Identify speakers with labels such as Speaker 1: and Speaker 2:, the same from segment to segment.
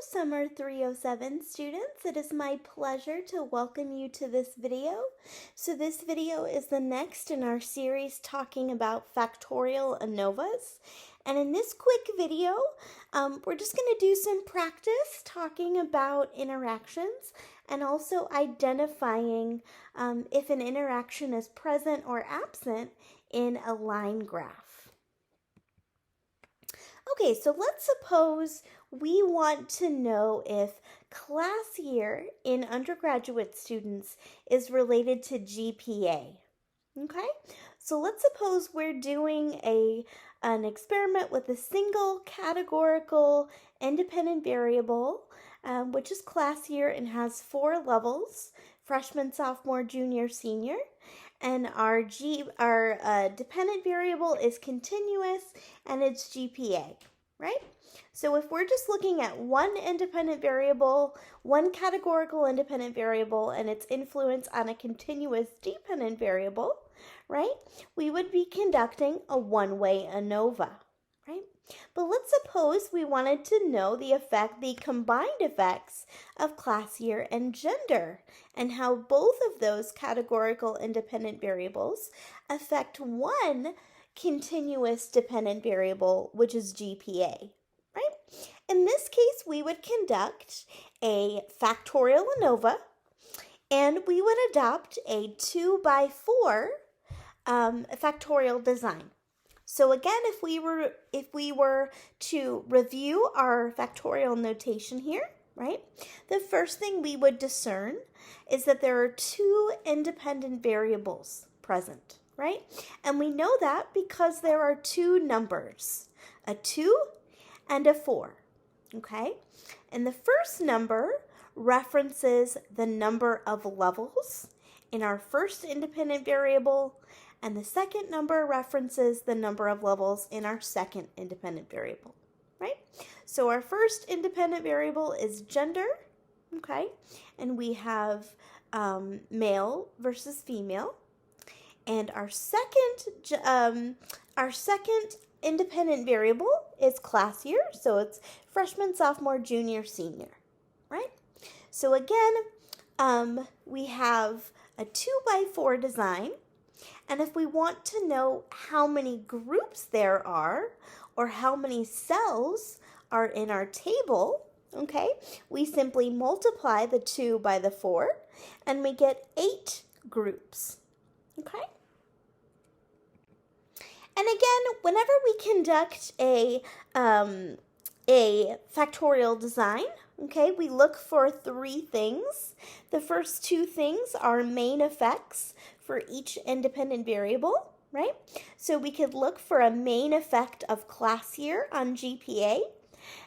Speaker 1: Summer 307 students. It is my pleasure to welcome you to this video. So this video is the next in our series talking about factorial ANOVAs. And in this quick video, we're just going to do some practice talking about interactions and also identifying if an interaction is present or absent in a line graph. Okay, so let's suppose we want to know if class year in undergraduate students is related to GPA. Okay, so let's suppose we're doing an experiment with a single categorical independent variable, which is class year and has 4 levels: freshman, sophomore, junior, senior. And our dependent variable is continuous and it's GPA, right? So if we're just looking at one independent variable, one categorical independent variable, and its influence on a continuous dependent variable, right, we would be conducting a one-way ANOVA, right? But let's suppose we wanted to know the combined effects of class year and gender, and how both of those categorical independent variables affect one continuous dependent variable, which is GPA, right? In this case, we would conduct a factorial ANOVA, and we would adopt a 2x4 factorial design. So again, if we were to review our factorial notation here, right, the first thing we would discern is that there are 2 independent variables present, right? And we know that because there are 2 numbers, a 2 and a 4, okay? And the first number references the number of levels in our first independent variable, and the second number references the number of levels in our second independent variable, right? So our first independent variable is gender, okay? And we have male versus female. And our second independent variable is class year, so it's freshman, sophomore, junior, senior, right? So again, we have a 2x4 design. And if we want to know how many groups there are or how many cells are in our table, okay, we simply multiply the 2 by the 4 and we get 8 groups, okay? And again, whenever we conduct a factorial design, okay, we look for 3 things. The first 2 things are main effects for each independent variable, right? So we could look for a main effect of class year on GPA,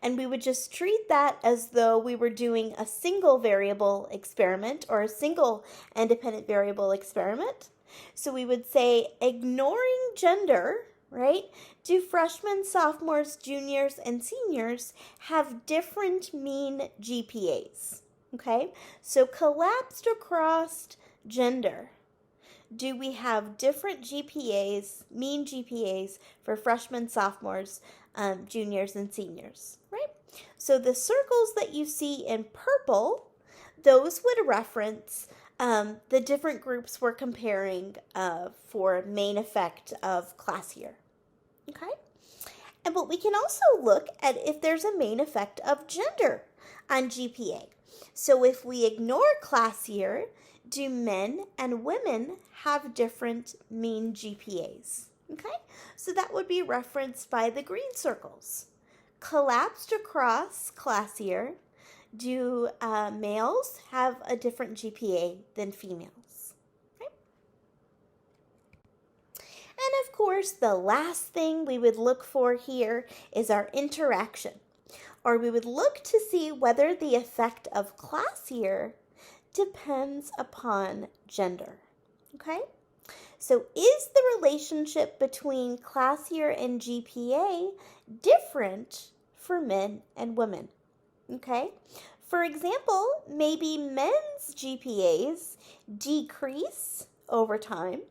Speaker 1: and we would just treat that as though we were doing a single variable experiment or a single independent variable experiment. So we would say, ignoring gender, right, do freshmen, sophomores, juniors, and seniors have different mean GPAs? Okay, so collapsed across gender, do we have different GPAs, mean GPAs, for freshmen, sophomores, juniors, and seniors, right? So the circles that you see in purple, those would reference the different groups we're comparing for main effect of class year, okay? But we can also look at if there's a main effect of gender on GPA. So if we ignore class year, do men and women have different mean GPAs? Okay, so that would be referenced by the green circles. Collapsed across class year, do males have a different GPA than females? Okay. And of course, the last thing we would look for here is our interaction, or we would look to see whether the effect of class year depends upon gender, okay? So is the relationship between class year and GPA different for men and women, okay? For example, maybe men's GPAs decrease over time,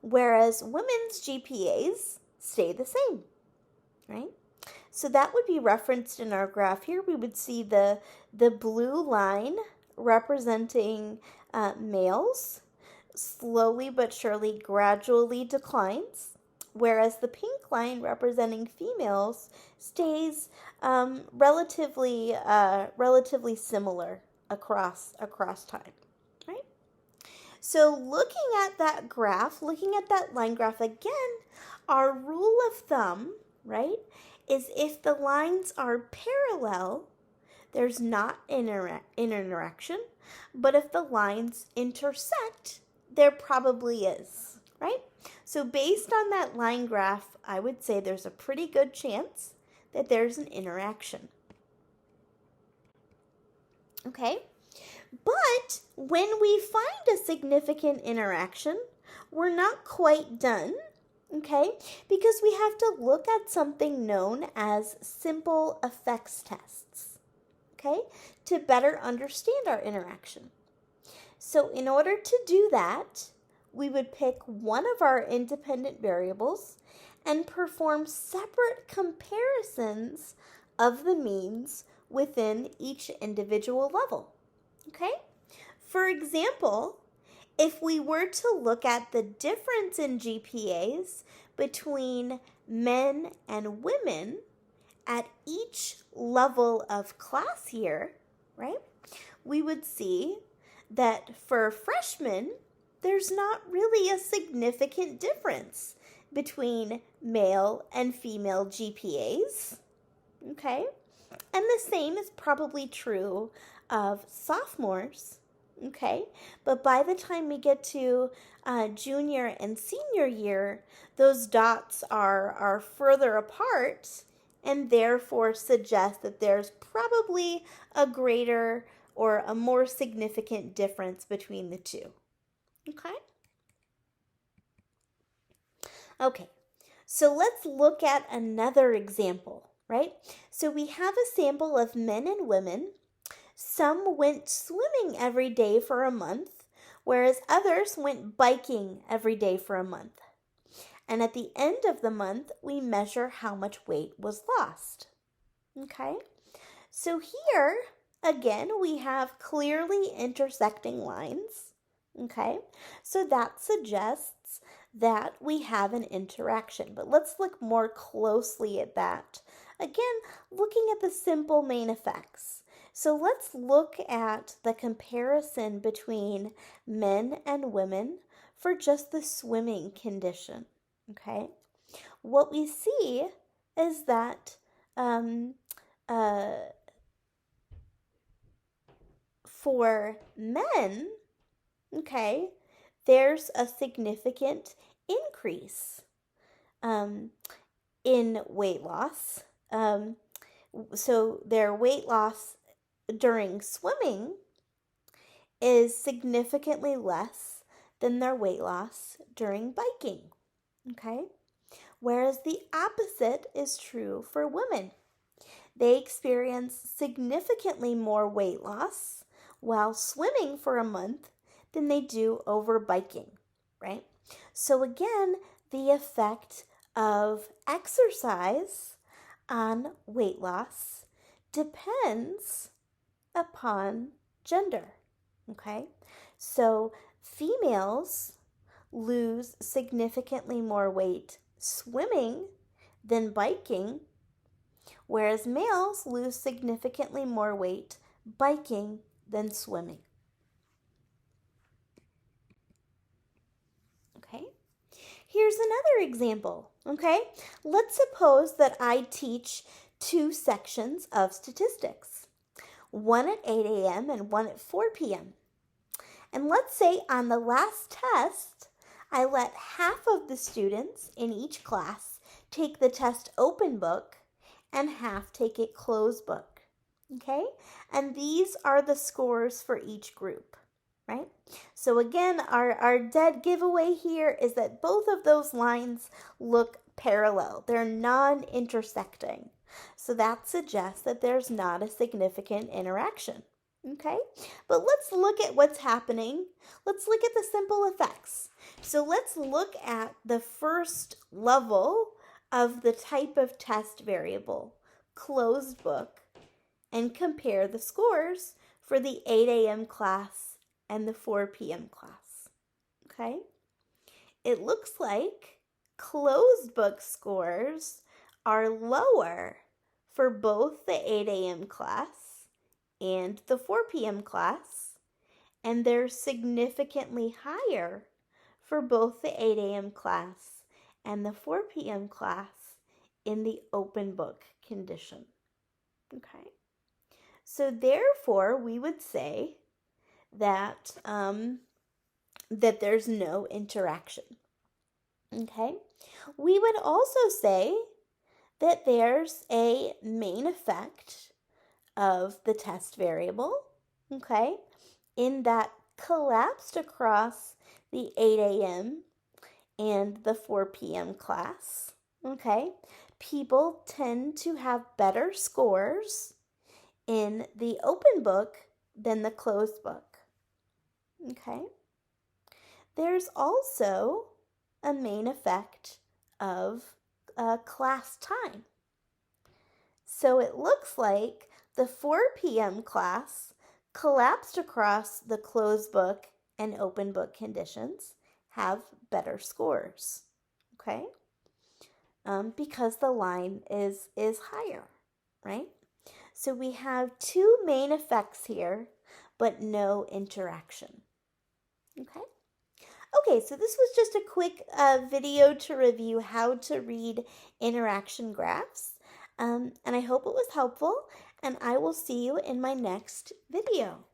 Speaker 1: whereas women's GPAs stay the same, right? So that would be referenced in our graph here. We would see the blue line representing males slowly but surely gradually declines, whereas the pink line representing females stays relatively similar across time. Right? So looking at that graph, looking at that line graph again, our rule of thumb, right, is if the lines are parallel, there's not an interaction, but if the lines intersect, there probably is, right? So based on that line graph, I would say there's a pretty good chance that there's an interaction. Okay? But when we find a significant interaction, we're not quite done, okay? Because we have to look at something known as simple effects tests, okay? To better understand our interaction. So in order to do that, we would pick one of our independent variables and perform separate comparisons of the means within each individual level. Okay? For example, if we were to look at the difference in GPAs between men and women at each level of class year, right, we would see that for freshmen, there's not really a significant difference between male and female GPAs, okay? And the same is probably true of sophomores, okay? But by the time we get to junior and senior year, those dots are further apart and therefore suggest that there's probably a greater or a more significant difference between the two. Okay? Okay, so let's look at another example, right? So we have a sample of men and women. Some went swimming every day for a month, whereas others went biking every day for a month. And at the end of the month, we measure how much weight was lost. Okay? So here, again, we have clearly intersecting lines. Okay? So that suggests that we have an interaction. But let's look more closely at that. Again, looking at the simple main effects. So let's look at the comparison between men and women for just the swimming condition. Okay? What we see is that for men, okay, there's a significant increase in weight loss. So their weight loss during swimming is significantly less than their weight loss during biking. Okay? Whereas the opposite is true for women. They experience significantly more weight loss while swimming for a month than they do over biking, right? So again, the effect of exercise on weight loss depends upon gender, okay? So females lose significantly more weight swimming than biking, whereas males lose significantly more weight biking than swimming. Okay? Here's another example, okay? Let's suppose that I teach two sections of statistics, one at 8 a.m. and one at 4 p.m. And let's say on the last test, I let half of the students in each class take the test open book and half take it closed book. Okay? And these are the scores for each group, right? So again, our dead giveaway here is that both of those lines look parallel. They're non-intersecting. So that suggests that there's not a significant interaction. Okay? But let's look at what's happening. Let's look at the simple effects. So let's look at the first level of the type of test variable, closed book and compare the scores for the 8 a.m. class and the 4 p.m. class. Okay? It looks like closed book scores are lower for both the 8 a.m. class and the 4 p.m. class, and they're significantly higher for both the 8 a.m. class and the 4 p.m. class in the open book condition. Okay? So therefore, we would say that that there's no interaction. Okay? We would also say that there's a main effect of the test variable, okay, in that collapsed across the 8 a.m. and the 4 p.m. class, okay, people tend to have better scores in the open book than the closed book, okay? There's also a main effect of class time. So it looks like the 4 p.m. class collapsed across the closed book and open book conditions have better scores, okay? Because the line is higher, right? So we have two main effects here, but no interaction, okay? Okay, so this was just a quick video to review how to read interaction graphs. And I hope it was helpful, and I will see you in my next video.